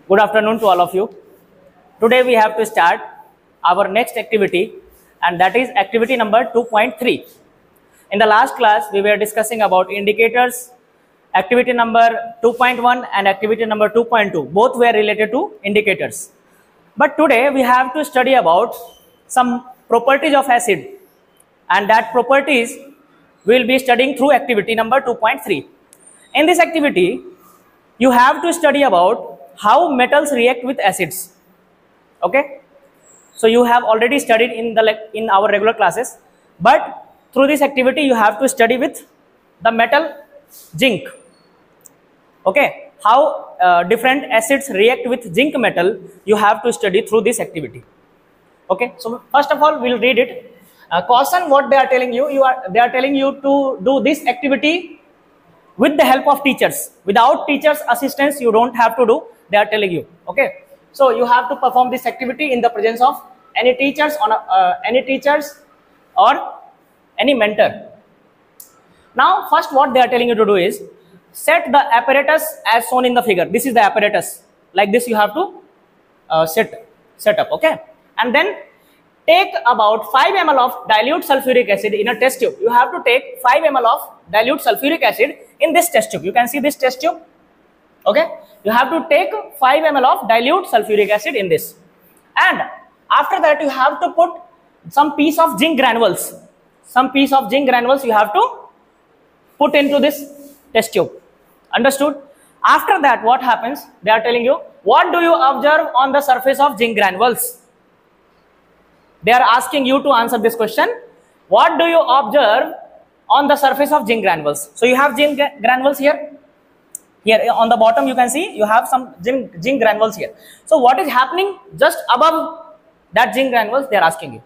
Good afternoon to all of you. Today we have to start our next activity, and that is activity number 2.3. In the last class, we were discussing about indicators. Activity number 2.1 and activity number 2.2, both were related to indicators. But today we have to study about some properties of acid, and that properties we will be studying through activity number 2.3. In this activity, you have to study about how metals react with acids. Okay, so you have already studied in our regular classes, but through this activity you have to study with the metal zinc. Okay, how different acids react with zinc metal, you have to study through this activity. Okay, so first of all we'll read it. Caution, what they are telling you, they are telling you to do this activity with the help of teachers. Without teachers assistance you don't have to do, they are telling you. Okay, so you have to perform this activity in the presence of any teachers or any mentor. Now first what they are telling you to do is set the apparatus as shown in the figure. This is the apparatus, like this you have to set up. Okay, and then take about 5 ml of dilute sulfuric acid in a test tube. You have to take 5 ml of dilute sulfuric acid in this test tube. You can see this test tube. Okay, you have to take 5 ml of dilute sulfuric acid in this, and after that you have to put some piece of zinc granules. Some piece of zinc granules you have to put into this test tube. Understood? After that what happens? They are telling you, what do you observe on the surface of zinc granules? They are asking you to answer this question. What do you observe on the surface of zinc granules? So you have zinc granules here. Here on the bottom you can see you have some zinc granules here. So what is happening just above that zinc granules, they are asking you.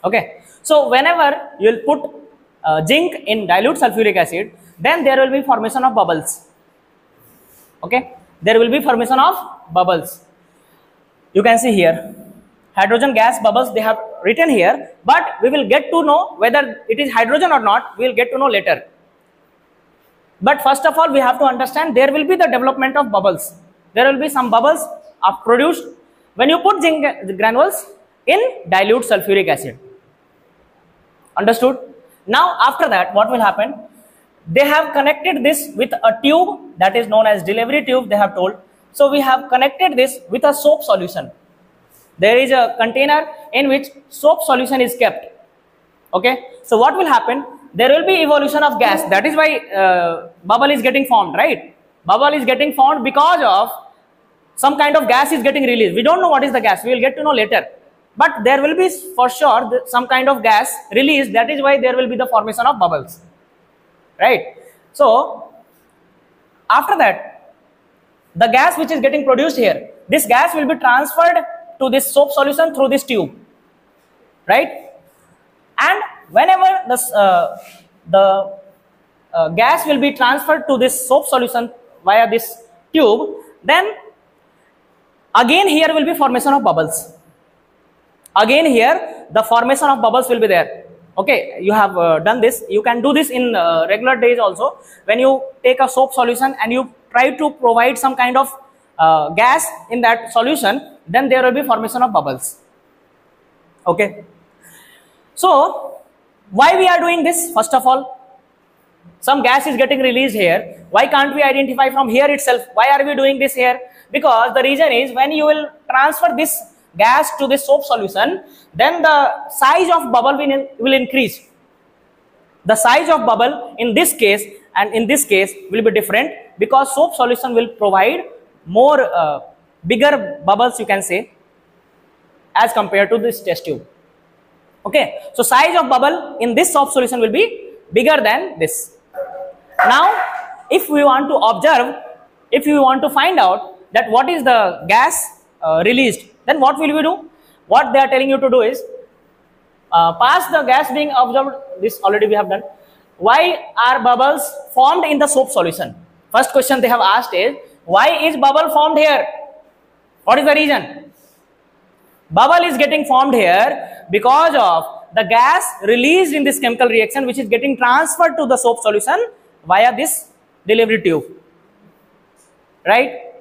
Okay, so whenever you will put zinc in dilute sulfuric acid, then there will be formation of bubbles. Okay, there will be formation of bubbles. You can see here hydrogen gas bubbles, they have written here, but we will get to know whether it is hydrogen or not, we will get to know later. But first of all we have to understand there will be the development of bubbles. There will be some bubbles are produced when you put zinc granules in dilute sulfuric acid. Understood? Now after that what will happen? They have connected this with a tube that is known as delivery tube, they have told. So we have connected this with a soap solution. There is a container in which soap solution is kept. Okay, so what will happen? There will be evolution of gas. That is why bubble is getting formed, right? Bubble is getting formed because of some kind of gas is getting released. We don't know what is the gas, we will get to know later. But there will be for sure some kind of gas released. That is why there will be the formation of bubbles, right? So after that, the gas which is getting produced here, this gas will be transferred to this soap solution through this tube, right? And whenever the gas will be transferred to this soap solution via this tube, then again here will be formation of bubbles. Again here the formation of bubbles will be there. Okay, you have done this. You can do this in regular days also. When you take a soap solution and you try to provide some kind of gas in that solution, then there will be formation of bubbles. Okay, so why we are doing this? First of all, some gas is getting released here. Why can't we identify from here itself? Why are we doing this here? Because the reason is when you will transfer this gas to this soap solution, then the size of bubble will increase. The size of bubble in this case and in this case will be different, because soap solution will provide more bigger bubbles, you can say, as compared to this test tube. Okay, so size of bubble in this soap solution will be bigger than this. Now if we want to observe, if we want to find out that what is the gas released, then what will we do? What they are telling you to do is pass the gas being observed. This already we have done. Why are bubbles formed in the soap solution? First question they have asked is, why is bubble formed here? What is the reason? Bubble is getting formed here because of the gas released in this chemical reaction, which is getting transferred to the soap solution via this delivery tube, right?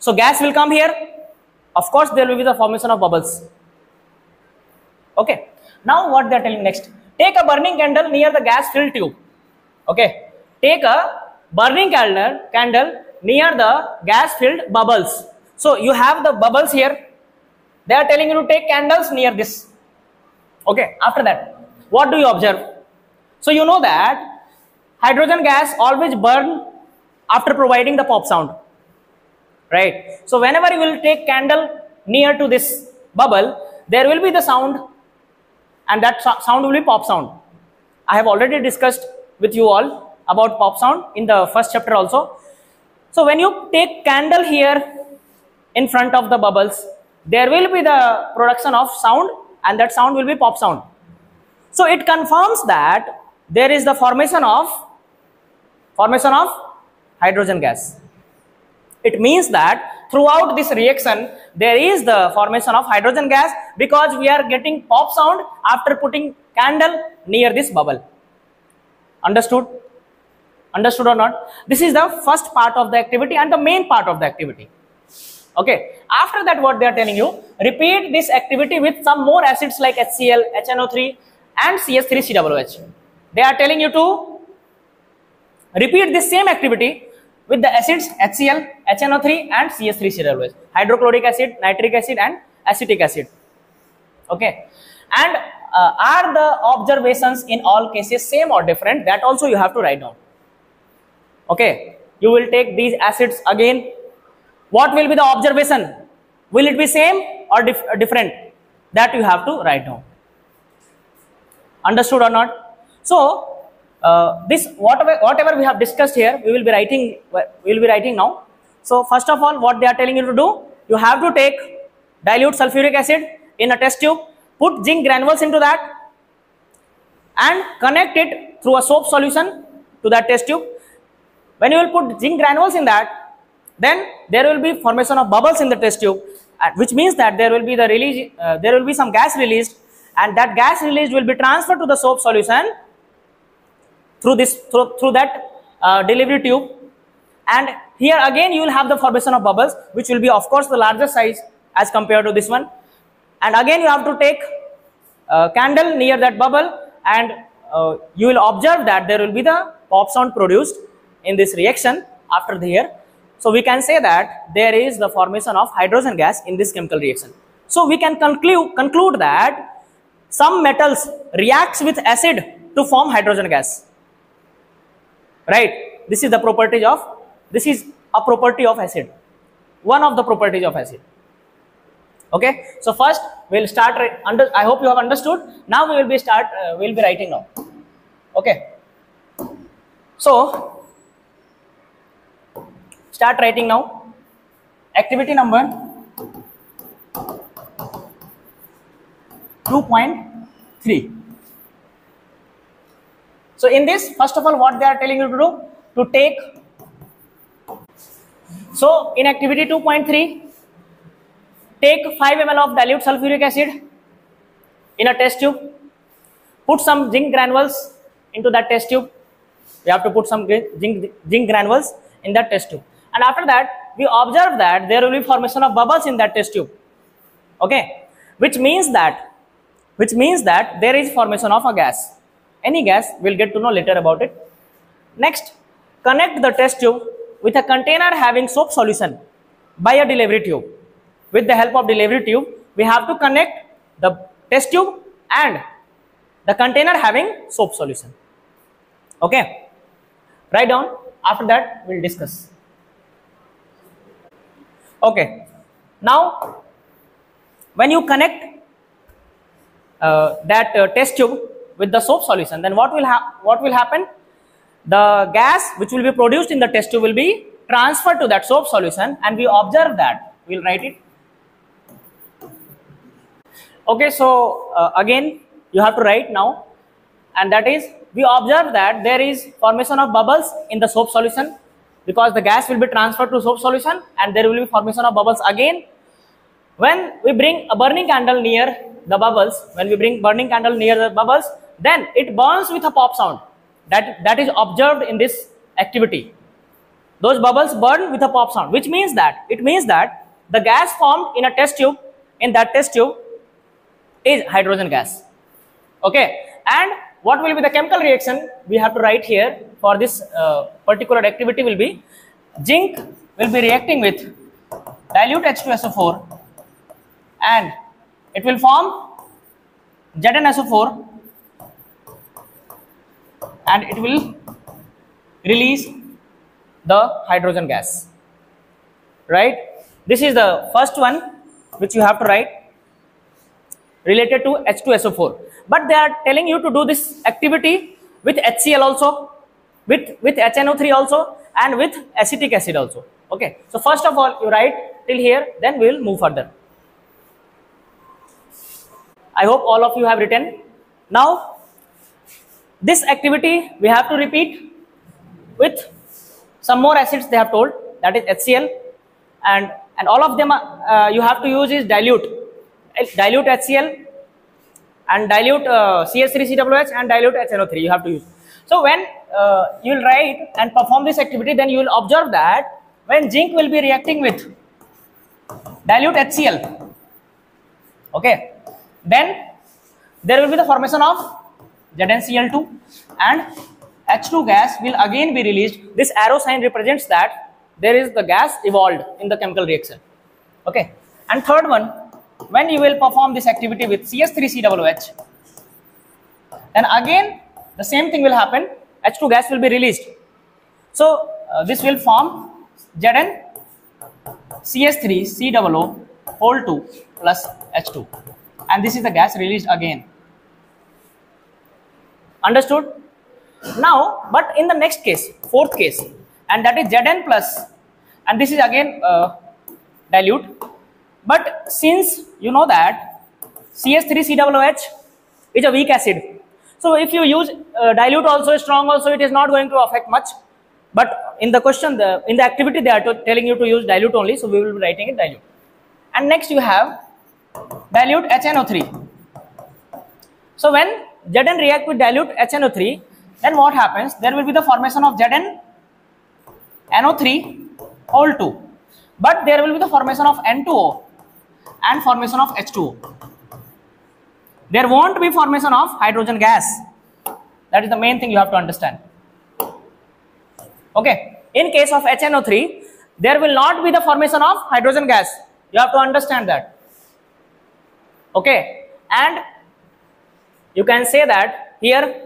So gas will come here. Of course, there will be the formation of bubbles. Okay. Now what they are telling next? Take a burning candle near the gas filled tube. Okay. Take a burning candle near the gas filled bubbles. So you have the bubbles here. They are telling you to take candles near this. Okay. After that, what do you observe? So you know that hydrogen gas always burn after providing the pop sound. Right. So whenever you will take candle near to this bubble, there will be the sound, and that sound will be pop sound. I have already discussed with you all about pop sound in the first chapter also. So when you take candle here in front of the bubbles, there will be the production of sound, and that sound will be pop sound. So it confirms that there is the formation of hydrogen gas. It means that throughout this reaction, there is the formation of hydrogen gas because we are getting pop sound after putting candle near this bubble. Understood? Understood or not? This is the first part of the activity and the main part of the activity. Okay. After that, what they are telling you, repeat this activity with some more acids like HCl, HNO3 and CH3COOH. They are telling you to repeat this same activity with the acids HCl, HNO3 and CH3COOH, hydrochloric acid, nitric acid and acetic acid. Okay. And are the observations in all cases same or different? That also you have to write down. Okay. You will take these acids again. What will be the observation? Will it be same or different? That you have to write down. Understood or not? So this whatever we have discussed here, we will be writing now. So first of all, what they are telling you to do, you have to take dilute sulfuric acid in a test tube, put zinc granules into that and connect it through a soap solution to that test tube. When you will put zinc granules in that, then there will be formation of bubbles in the test tube, which means that there will be the release, there will be some gas released, and that gas released will be transferred to the soap solution through that delivery tube, and here again you will have the formation of bubbles, which will be of course the larger size as compared to this one, and again you have to take candle near that bubble, and you will observe that there will be the pop sound produced in this reaction after the here. So we can say that there is the formation of hydrogen gas in this chemical reaction. So we can conclude that some metals reacts with acid to form hydrogen gas. Right? This is a property of acid. One of the properties of acid. Okay? So first we will start. I hope you have understood. Now we will be writing now. Okay? So start writing now. Activity number 2.3. So in this, first of all, what they are telling you to do, to take. So in activity 2.3, take 5 ml of dilute sulfuric acid in a test tube. Put some zinc granules into that test tube. We have to put some zinc granules in that test tube. And after that, we observe that there will be formation of bubbles in that test tube. Okay, which means that there is formation of a gas. Any gas, we'll get to know later about it. Next, connect the test tube with a container having soap solution by a delivery tube. With the help of delivery tube, we have to connect the test tube and the container having soap solution. Okay, write down. After that, we'll discuss. Okay, now when you connect that test tube with the soap solution, then what will happen? The gas which will be produced in the test tube will be transferred to that soap solution, and we observe that. We'll write it. Okay, so again you have to write now, and that is, we observe that there is formation of bubbles in the soap solution because the gas will be transferred to soap solution, and there will be formation of bubbles again. When we bring a burning candle near the bubbles, then it burns with a pop sound. That is observed in this activity. Those bubbles burn with a pop sound, which means that the gas formed in a test tube, in that test tube, is hydrogen gas. Okay, and what will be the chemical reaction? We have to write here for this particular activity will be zinc will be reacting with dilute H2SO4 and it will form ZnSO4 and it will release the hydrogen gas, right? This is the first one which you have to write related to H2SO4, but they are telling you to do this activity with HCl also, with HNO3 also, and with acetic acid also. Okay, so first of all you write till here, then we will move further. I hope all of you have written. Now this activity we have to repeat with some more acids they have told, that is HCl, and all of them you have to use is dilute HCl and dilute CH3COOH and dilute HNO3 you have to use. So when you will write and perform this activity, then you will observe that when zinc will be reacting with dilute HCl, okay, then there will be the formation of ZnCl2 and H2 gas will again be released. This arrow sign represents that there is the gas evolved in the chemical reaction. Okay, and third one, when you will perform this activity with CH3COOH, then again the same thing will happen, H2 gas will be released. So this will form ZnCH3COO2 plus H2, and this is the gas released again. Understood? Now, but in the next case, fourth case, and that is Zn plus, and this is again dilute, but since you know that CH3COOH is a weak acid, so if you use dilute also, strong also, it is not going to affect much. But in the question, in the activity they are telling you to use dilute only, so we will be writing it dilute. And next you have dilute HNO3. So when Zn react with dilute HNO3, then what happens? There will be the formation of ZnNO3(2), but there will be the formation of N2O and formation of H2O. There won't be formation of hydrogen gas. That is the main thing you have to understand. Okay, in case of HNO3, there will not be the formation of hydrogen gas. You have to understand that. Okay, and you can say that here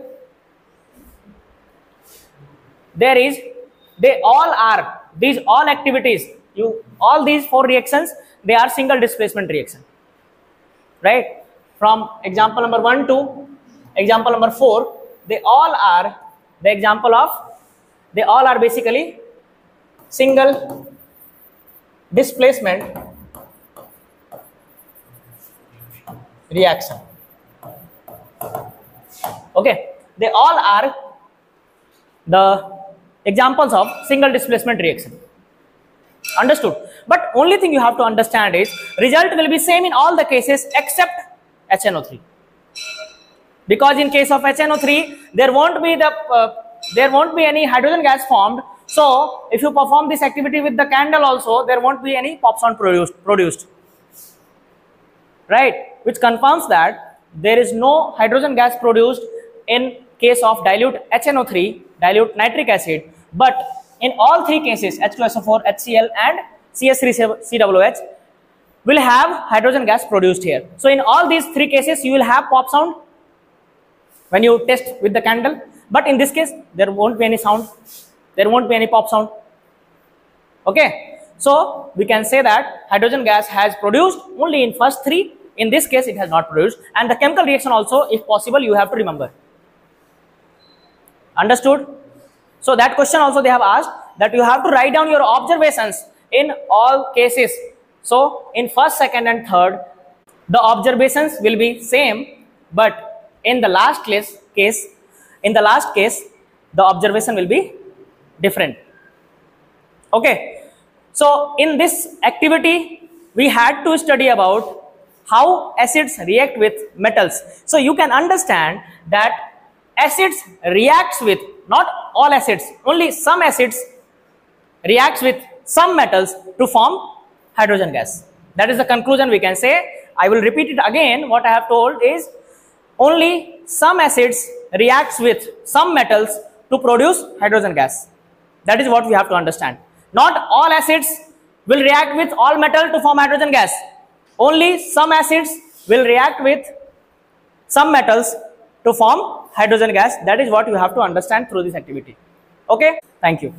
there is, they all are, these all activities, all these four reactions, they are single displacement reaction, right? From example number 1 to example number 4, they all are the example of, they all are basically single displacement reaction. Okay, they all are the examples of single displacement reaction. Understood? But only thing you have to understand is result will be same in all the cases except HNO3, because in case of HNO3 there won't be any hydrogen gas formed. So if you perform this activity with the candle also, there won't be any pop sound produced, right? Which confirms that there is no hydrogen gas produced in case of dilute HNO3, dilute nitric acid, but in all three cases, H2SO4, HCl and CH3COOH will have hydrogen gas produced here. So in all these three cases, you will have pop sound when you test with the candle, but in this case, there won't be any sound, there won't be any pop sound. Okay, so we can say that hydrogen gas has produced only in first three. In this case, it has not produced, and the chemical reaction also, if possible, you have to remember. Understood? So that question also they have asked, that you have to write down your observations in all cases. So in first, second and third, the observations will be same, but in the last case, the observation will be different. Okay, so in this activity, we had to study about how acids react with metals. So you can understand that acids reacts with, not all acids, only some acids reacts with some metals to form hydrogen gas. That is the conclusion we can say. I will repeat it again. What I have told is only some acids reacts with some metals to produce hydrogen gas. That is what we have to understand. Not all acids will react with all metal to form hydrogen gas. Only some acids will react with some metals to form hydrogen gas. That is what you have to understand through this activity. Okay, thank you.